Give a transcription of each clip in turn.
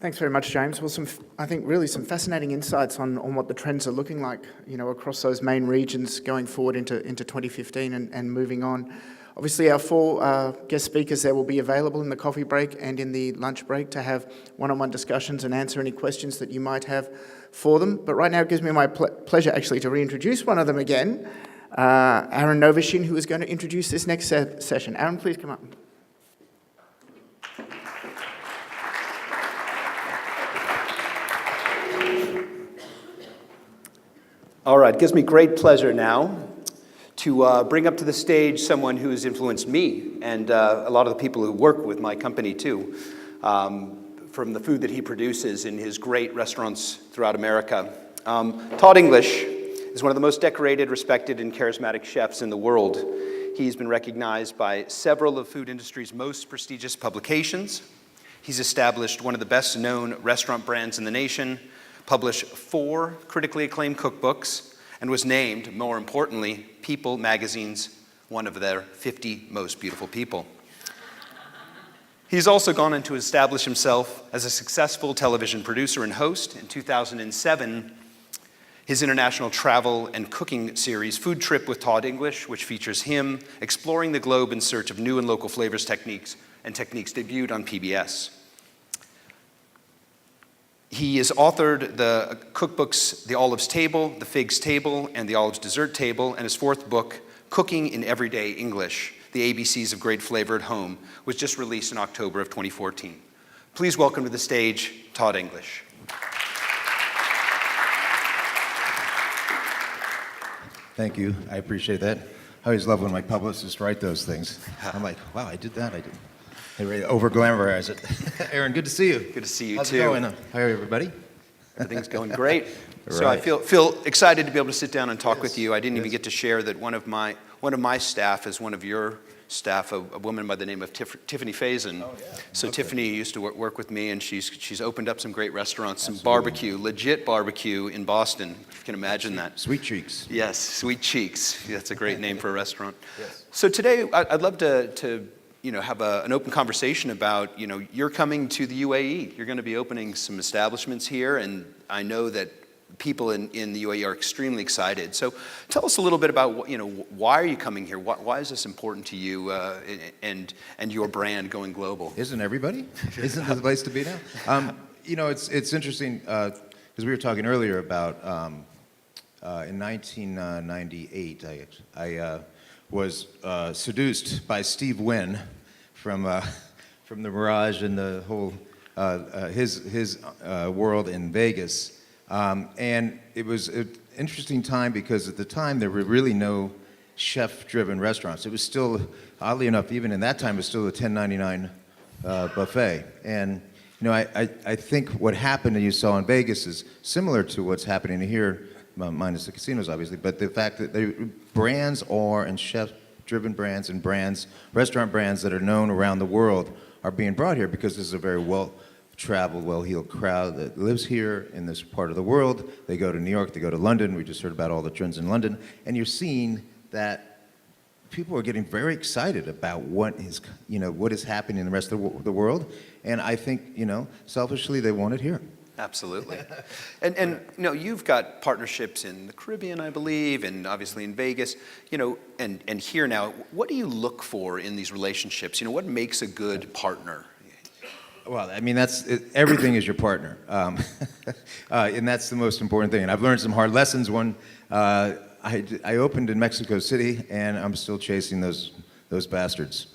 Thanks very much, James. Well, I think really some fascinating insights on what the trends are looking like, across those main regions going forward into 2015 and moving on. Obviously, our four guest speakers there will be available in the coffee break and in the lunch break to have one-on-one discussions and answer any questions that you might have for them. But right now, it gives me my pleasure actually to reintroduce one of them again, Aaron Novoshin, who is going to introduce this next session. Aaron, please come up. All right, it gives me great pleasure now to bring up to the stage someone who has influenced me and a lot of the people who work with my company too, from the food that he produces in his great restaurants throughout America. Todd English is one of the most decorated, respected, and charismatic chefs in the world. He's been recognized by several of the food industry's most prestigious publications. He's established one of the best-known restaurant brands in the nation, published 4 critically acclaimed cookbooks, and was named, more importantly, People magazine's one of their 50 most beautiful people. He's also gone on to establish himself as a successful television producer and host. In 2007, his international travel and cooking series, Food Trip with Todd English, which features him exploring the globe in search of new and local flavors, techniques, debuted on PBS. He has authored the cookbooks The Olive's Table, The Fig's Table, and The Olive's Dessert Table, and his 4th book, Cooking in Everyday English, The ABCs of Great Flavor at Home, was just released in October of 2014. Please welcome to the stage, Todd English. Thank you, I appreciate that. I always love when my publicists write those things. I'm like, wow, I did that, I did. They really over-glamorize it. Aaron, good to see you. Good to see you, How's too. How's it going? Hi, everybody. Everything's going great. Right. So I feel excited to be able to sit down and talk with you. I didn't even get to share that one of my staff is one of your staff, a woman by the name of Tiffany Faison. Oh, yeah. So okay. Tiffany used to work with me, and she's opened up some great restaurants, some Absolutely. barbecue, legit barbecue in Boston. If you can imagine that. Sweet Cheeks. Yes, Sweet Cheeks. That's a great name for a restaurant. Yes. So today, I'd love to have an open conversation about, you're coming to the UAE. You're going to be opening some establishments here, and I know that people in the UAE are extremely excited. So tell us a little bit about, why are you coming here? Why is this important to you and your brand going global? Isn't everybody? Isn't this the place to be now? It's interesting, because we were talking earlier about, in 1998, I was seduced by Steve Wynn from the Mirage and the whole his world in Vegas, and it was an interesting time because at the time there were really no chef-driven restaurants. It was still, oddly enough, even in that time, it was still a $10.99 buffet. And I think what happened and you saw in Vegas is similar to what's happening here, minus the casinos, obviously, but the fact that brands are, and chef-driven brands and restaurant brands that are known around the world are being brought here because this is a very well-traveled, well-heeled crowd that lives here in this part of the world. They go to New York, they go to London. We just heard about all the trends in London. And you're seeing that people are getting very excited about what is happening in the rest of the world. And I think, selfishly, they want it here. Absolutely. And you've got partnerships in the Caribbean, I believe, and obviously in Vegas, and here now. What do you look for in these relationships? What makes a good partner? Well, I mean, everything is your partner. And that's the most important thing. And I've learned some hard lessons. One, I opened in Mexico City, and I'm still chasing those bastards.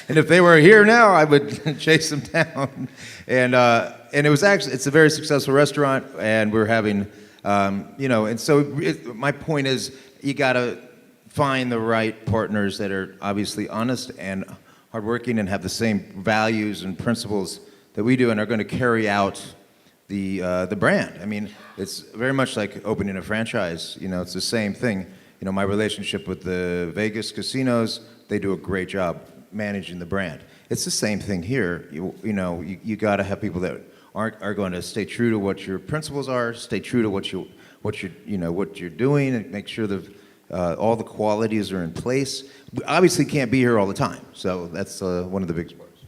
And if they were here now, I would chase them down. And it's a very successful restaurant, and we're having, and so my point is, you gotta find the right partners that are obviously honest and hardworking and have the same values and principles that we do and are going to carry out the brand. I mean, it's very much like opening a franchise. It's the same thing. My relationship with the Vegas casinos, they do a great job managing the brand. It's the same thing here. You got to have people that are going to stay true to what your principles are, stay true to what you're doing, and make sure that all the qualities are in place. We obviously can't be here all the time, so that's one of the big parts.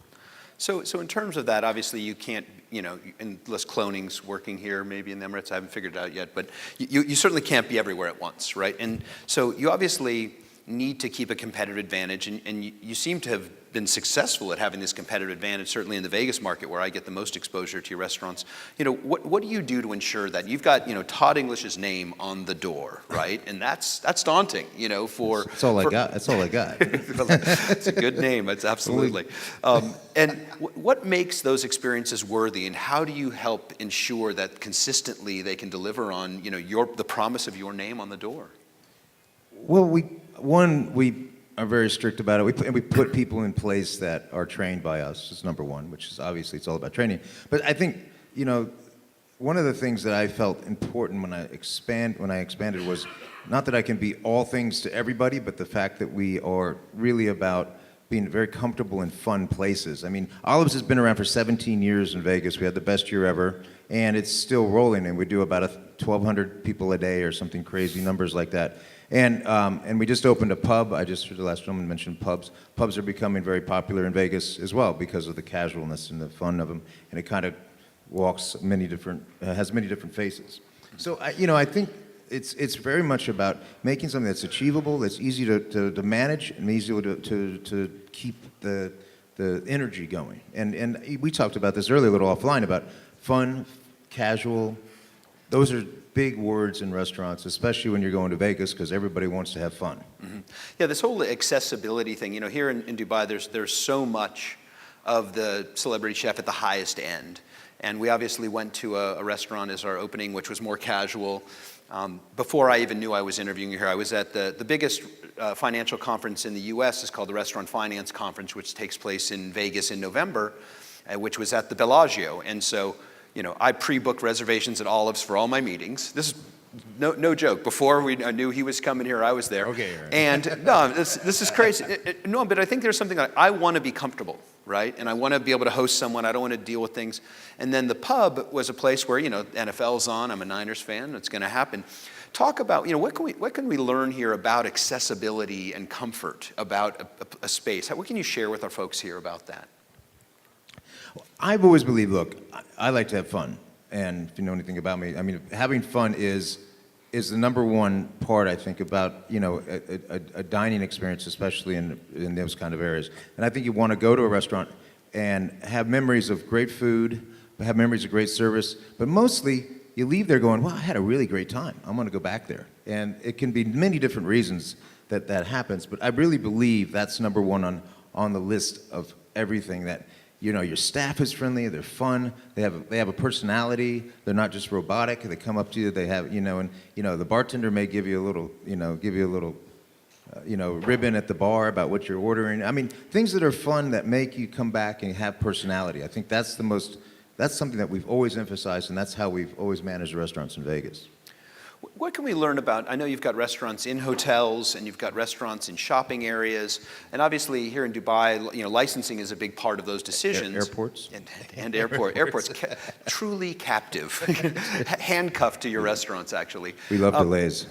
So in terms of that, obviously you can't, unless cloning's working here, maybe in the Emirates, I haven't figured it out yet, but you certainly can't be everywhere at once, right? And so you obviously need to keep a competitive advantage, and you seem to have been successful at having this competitive advantage, certainly in the Vegas market where I get the most exposure to your restaurants. What do you do to ensure that you've got, Todd English's name on the door, right? And that's daunting, That's all I got. That's all I got. It's a good name. It's absolutely. And what makes those experiences worthy, and how do you help ensure that consistently they can deliver on, the promise of your name on the door? Well, we are very strict about it. We put people in place that are trained by us, is number one, which is obviously it's all about training. But I think, one of the things that I felt important when I expanded was not that I can be all things to everybody, but the fact that we are really about being very comfortable in fun places. I mean, Olives has been around for 17 years in Vegas. We had the best year ever, and it's still rolling, and we do about 1,200 people a day or something crazy, numbers like that. And we just opened a pub. I just heard the last gentleman mention pubs. Pubs are becoming very popular in Vegas as well because of the casualness and the fun of them, and it kind of has many different faces. So I think it's very much about making something that's achievable, that's easy to manage, and easy to keep the energy going. And we talked about this earlier a little offline about fun, casual. Those are big words in restaurants, especially when you're going to Vegas, because everybody wants to have fun. Mm-hmm. Yeah, this whole accessibility thing, here in Dubai, there's so much of the celebrity chef at the highest end. And we obviously went to a restaurant as our opening, which was more casual. Before I even knew I was interviewing you here, I was at the biggest financial conference in the US. It's called the Restaurant Finance Conference, which takes place in Vegas in November, which was at the Bellagio. And so, I pre-booked reservations at Olives for all my meetings. This is no joke. Before I knew he was coming here, I was there. Okay. Right. And no, this is crazy. No, but I think there's something like I want to be comfortable, right? And I want to be able to host someone. I don't want to deal with things. And then the pub was a place where, NFL's on. I'm a Niners fan. It's going to happen. Talk about, what can we learn here about accessibility and comfort about a space? What can you share with our folks here about that? I've always believed, look, I like to have fun. And if you know anything about me, I mean, having fun is the number one part, I think, about, a dining experience, especially in those kind of areas. And I think you want to go to a restaurant and have memories of great food, have memories of great service, but mostly you leave there going, well, I had a really great time. I'm going to go back there. And it can be many different reasons that happens, but I really believe that's number one on the list of everything that, your staff is friendly, they're fun, they have a personality, they're not just robotic, they come up to you, they have, the bartender may give you a little ribbon at the bar about what you're ordering. I mean, things that are fun that make you come back and have personality. I think that's something that we've always emphasized, and that's how we've always managed restaurants in Vegas. What can we learn about, I know you've got restaurants in hotels and you've got restaurants in shopping areas, and obviously here in Dubai, licensing is a big part of those decisions. Airports. And airports, truly captive, handcuffed to your restaurants, actually. We love delays.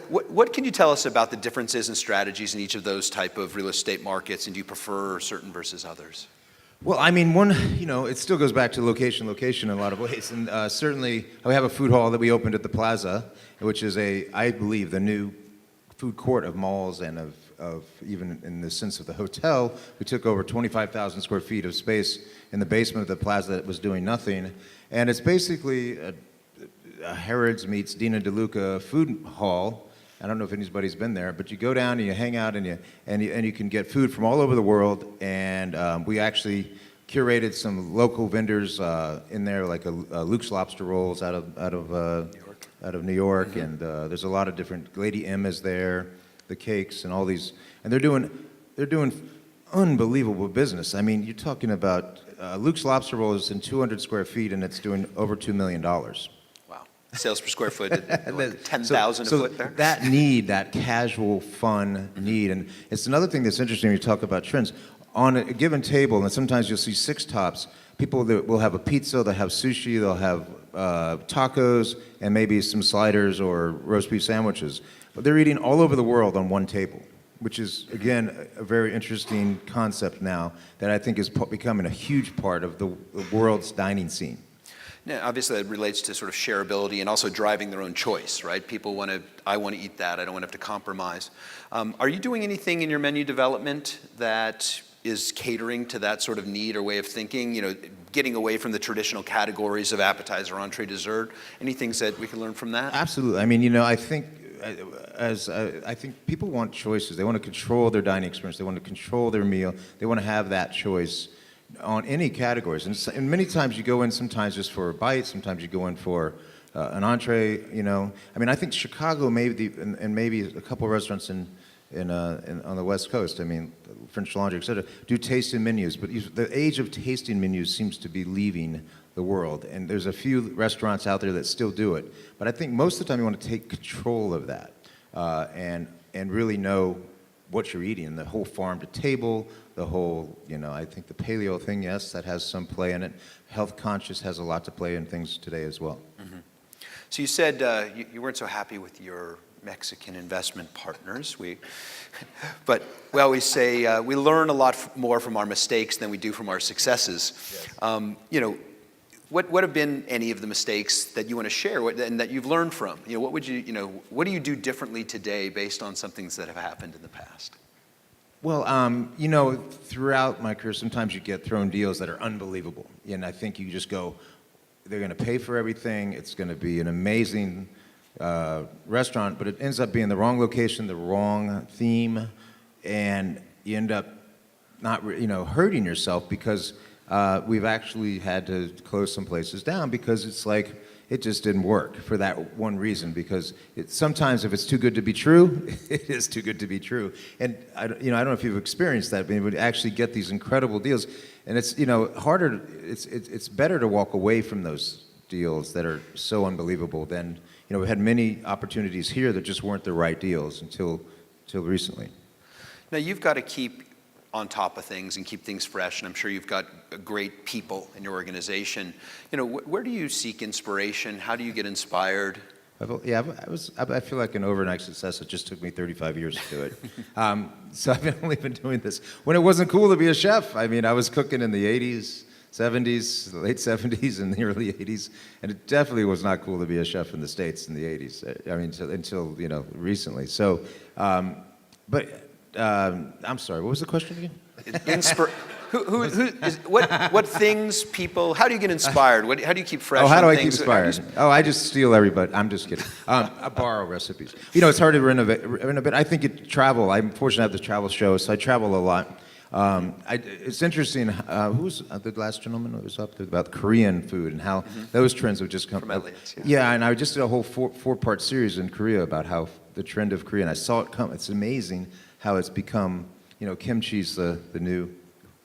What can you tell us about the differences and strategies in each of those type of real estate markets, and do you prefer certain versus others? Well, I mean, it still goes back to location in a lot of ways. And certainly, we have a food hall that we opened at the Plaza, which is I believe, the new food court of malls and of even in the sense of the hotel. We took over 25,000 square feet of space in the basement of the Plaza that was doing nothing. And it's basically a Harrods meets Dina DeLuca food hall. I don't know if anybody's been there, but you go down and you hang out and you can get food from all over the world. And we actually curated some local vendors in there, like Luke's Lobster Rolls out of New York, mm-hmm. And there's a lot of different. Lady M is there, the cakes and all these, and they're doing unbelievable business. I mean, you're talking about Luke's Lobster Roll is in 200 square feet, and it's doing over $2 million. Sales per square foot, 10,000 a foot there. That casual, fun need. And it's another thing that's interesting when you talk about trends. On a given table, and sometimes you'll see six tops, people that will have a pizza, they'll have sushi, they'll have tacos, and maybe some sliders or roast beef sandwiches. But they're eating all over the world on one table. which is, again, a very interesting concept now that I think is becoming a huge part of the world's dining scene. Now, obviously, that relates to sort of shareability and also driving their own choice, right? People I want to eat that, I don't want to have to compromise. Are you doing anything in your menu development that is catering to that sort of need or way of thinking, getting away from the traditional categories of appetizer, entree, dessert? Any things that we can learn from that? Absolutely. I mean, I think I think people want choices. They want to control their dining experience. They want to control their meal. They want to have that choice on any categories. And many times you go in sometimes just for a bite. Sometimes you go in for an entree. I mean, I think Chicago and maybe a couple of restaurants on the West Coast, I mean, French Laundry, et cetera, do tasting menus. But the age of tasting menus seems to be leaving the world. And there's a few restaurants out there that still do it. But I think most of the time you want to take control of that and really know what you're eating, the whole farm to table, the whole, I think the paleo thing, yes, that has some play in it. Health conscious has a lot to play in things today as well. Mm-hmm. So you said you weren't so happy with your Mexican investment partners. But we always say we learn a lot more from our mistakes than we do from our successes. Yes. What have been any of the mistakes that you want to share and that you've learned from? What do you do differently today based on some things that have happened in the past? Well, throughout my career, sometimes you get thrown deals that are unbelievable. And I think you just go, they're going to pay for everything. It's going to be an amazing restaurant, but it ends up being the wrong location, the wrong theme, and you end up not, hurting yourself because we've actually had to close some places down because it's like it just didn't work for that one reason. Because sometimes if it's too good to be true, it is too good to be true. And I don't know if you've experienced that, but we actually get these incredible deals, and it's harder. It's better to walk away from those deals that are so unbelievable than. We had many opportunities here that just weren't the right deals until recently. Now, you've got to keep on top of things and keep things fresh, and I'm sure you've got great people in your organization. Where do you seek inspiration? How do you get inspired? I feel like an overnight success. It just took me 35 years to do it. So I've only been doing this when it wasn't cool to be a chef. I mean, I was cooking in the 80s. 70s, the late 70s and the early 80s, and it definitely was not cool to be a chef in the States in the 80s. I mean, until recently. So, I'm sorry. What was the question again? What things people? How do you get inspired? How do you keep fresh? Oh, how do I things? keep inspired? I just steal everybody. I'm just kidding. I borrow recipes. It's hard to renovate. I think travel. I'm fortunate to have this travel show, so I travel a lot. It's interesting, who was the last gentleman who was up there about Korean food and how those trends have just come. From Elliot, yeah, and I just did a whole four-part series in Korea about how the trend of Korea, and I saw it come. It's amazing how it's become, kimchi's the new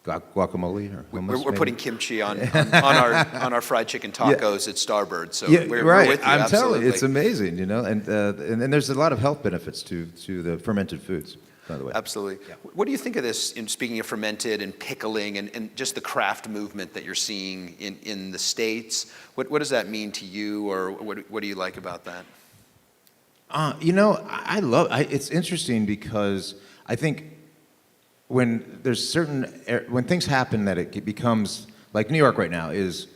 guacamole. Or we're putting kimchi on our fried chicken tacos at Starbird, so we're with you, I'm absolutely. telling you, it's amazing, and there's a lot of health benefits to the fermented foods. By the way. Absolutely. Yeah. What do you think of this, in speaking of fermented and pickling and just the craft movement that you're seeing in the States? What does that mean to you, or what do you like about that? It's interesting because I think when things happen that it becomes, like New York right now is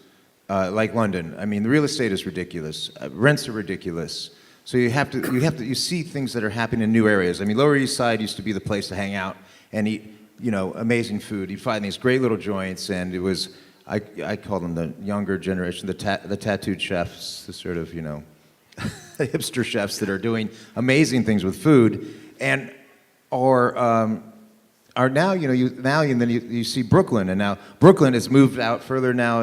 like London. I mean, the real estate is ridiculous. Rents are ridiculous. So you see things that are happening in new areas. I mean, Lower East Side used to be the place to hang out and eat, amazing food. You'd find these great little joints, and it was, I call them the younger generation, the tattooed chefs, the sort of, hipster chefs that are doing amazing things with food, and are now, you see Brooklyn, and now Brooklyn has moved out further now.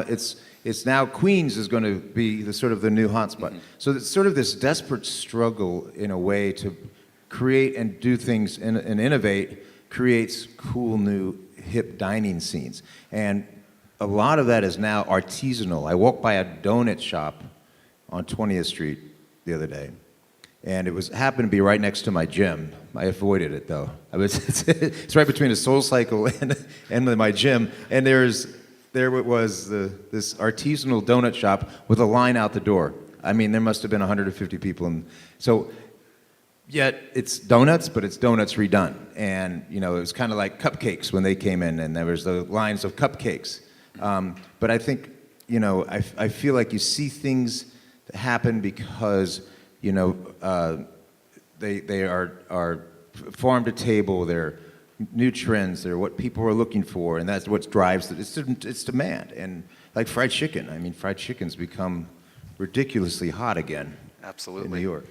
It's now Queens is going to be the new hotspot. Mm-hmm. So it's sort of this desperate struggle in a way to create and do things and innovate creates cool new hip dining scenes. And a lot of that is now artisanal. I walked by a donut shop on 20th Street the other day, and it happened to be right next to my gym. I avoided it though. It's right between a Soul Cycle and my gym, and there it was, this artisanal donut shop with a line out the door. I mean, there must have been 150 people. So Yet it's donuts, but it's donuts redone. And, you know, it was kind of like cupcakes when they came in, and there was the lines of cupcakes. But I think, you know, I feel like you see things that happen because, you know, they are farm to table, they're new trends, they're what people are looking for, and that's what drives it. It's demand. And like fried chicken, I mean, fried chicken's become ridiculously hot again. Absolutely. In New York.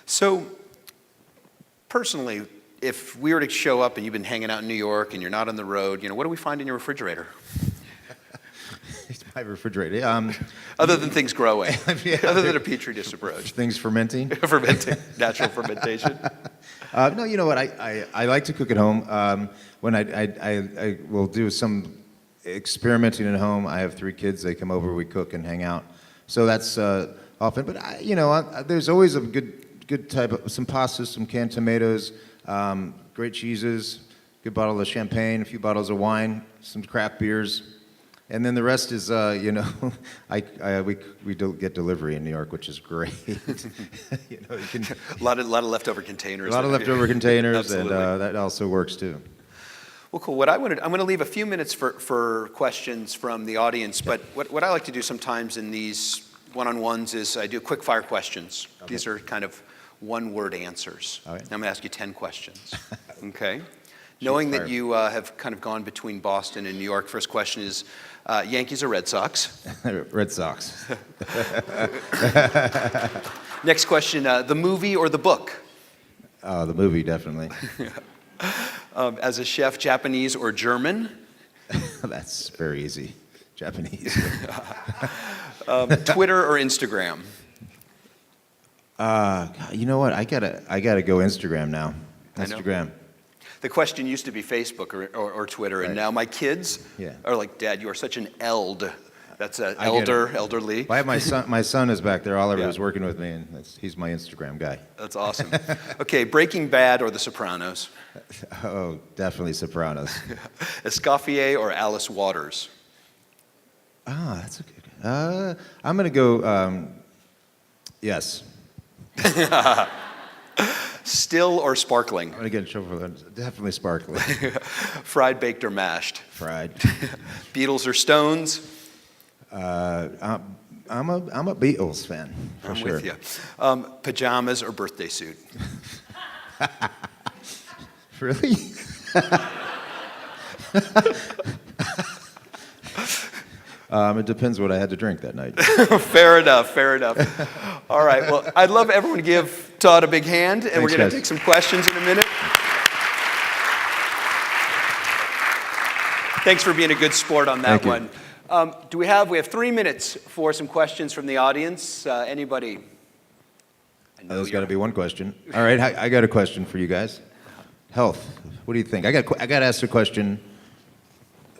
So, personally, if we were to show up and you've been hanging out in New York and you're not on the road, you know, what do we find in your refrigerator? It's my refrigerator. Other than things growing. Yeah, other than a petri dish approach. Things fermenting. Fermenting. Natural fermentation. No, you know what? I like to cook at home. When I will do some experimenting at home. I have 3 kids. They come over, we cook and hang out. So that's often. But there's always a good type of some pastas, some canned tomatoes, great cheeses, good bottle of champagne, a few bottles of wine, some craft beers. And then the rest is, we don't get delivery in New York, which is great. You can a lot of leftover containers. A lot of leftover containers, and Absolutely. that also works too. Well, cool. I'm going to leave a few minutes for questions from the audience. But what I like to do sometimes in these one-on-ones is I do quick-fire questions. Okay. These are kind of one-word answers. All right. I'm going to ask you 10 questions. Okay. Knowing that you have kind of gone between Boston and New York, first question is Yankees or Red Sox? Red Sox. Next question, the movie or the book? The movie, definitely. As a chef, Japanese or German? That's very easy. Japanese. Twitter or Instagram? You know what? I gotta go Instagram now. Instagram. The question used to be Facebook or Twitter, and now my kids are like, Dad, you are such an eld. That's elderly. Well, I have my son is back there. Oliver is working with me, and he's my Instagram guy. That's awesome. Okay, Breaking Bad or The Sopranos? Oh, definitely Sopranos. Escoffier or Alice Waters? That's a good. I'm gonna go. Yes. Still or sparkling? I'm gonna get in trouble for that. Definitely sparkling. Fried, baked, or mashed? Fried. Beatles or Stones? I'm a Beatles fan. For sure. With you. Pajamas or birthday suit? Really? It depends what I had to drink that night. Fair enough. All right, well, I'd love everyone to give Todd a big hand, and we're going to take some questions in a minute. Thanks for being a good sport on that one. We have 3 minutes for some questions from the audience. Anybody? There's got to be one question. All right, I got a question for you guys. Health. What do you think? I got asked a question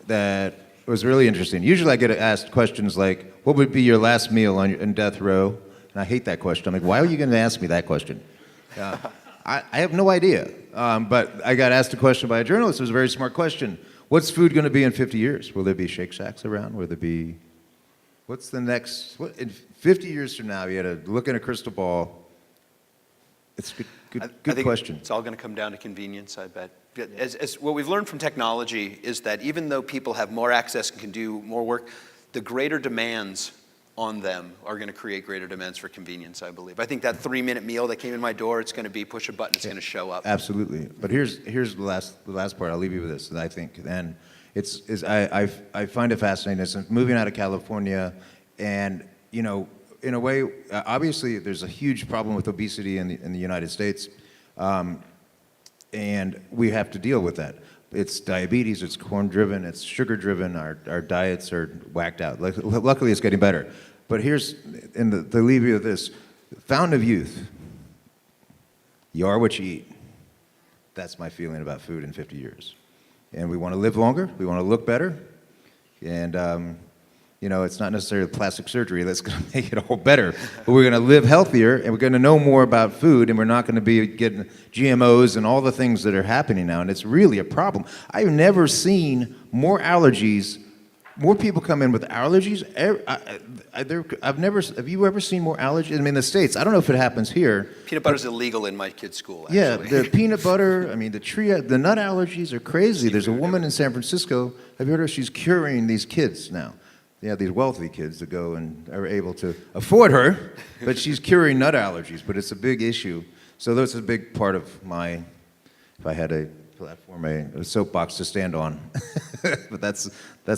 that was really interesting. Usually I get asked questions like, what would be your last meal in death row? And I hate that question. I'm like, why are you going to ask me that question? I have no idea. But I got asked a question by a journalist. It was a very smart question. What's food going to be in 50 years? Will there be Shake Shacks around? Will there be... What's the next... in 50 years from now, you had to look in a crystal ball. It's a good question. It's all going to come down to convenience, I bet. As what we've learned from technology is that even though people have more access and can do more work, the greater demands on them are going to create greater demands for convenience, I believe. I think that 3-minute meal that came in my door, it's going to be push a button, it's going to show up. Absolutely. But here's the last part. I'll leave you with this. I think, and I find it fascinating. It's moving out of California, and in a way, obviously, there's a huge problem with obesity in the United States, and we have to deal with that. It's diabetes, it's corn-driven, it's sugar-driven, our diets are whacked out. Luckily, it's getting better. But here's, in the leave you with this, fountain of youth. You are what you eat. That's my feeling about food in 50 years. And we want to live longer, we want to look better, and it's not necessarily plastic surgery that's going to make it all better, but we're going to live healthier, and we're going to know more about food, and we're not going to be getting GMOs and all the things that are happening now, and it's really a problem. I've never seen more allergies more people come in with allergies. Have you ever seen more allergies? I mean, in the States, I don't know if it happens here. Peanut butter is illegal in my kid's school, actually. Yeah, the peanut butter, I mean, the nut allergies are crazy. There's a woman in San Francisco, have you heard of her? She's curing these kids now. Yeah, these wealthy kids that go and are able to afford her, but she's curing nut allergies, but it's a big issue. So that's a big part of my, if I had a platform, a soapbox to stand on. But that's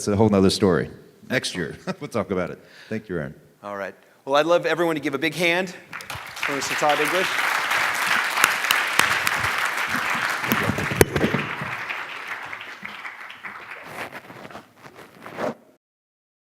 a whole nother story. Next year, we'll talk about it. Thank you, Aaron. All right. Well, I'd love everyone to give a big hand for Mr. Todd English.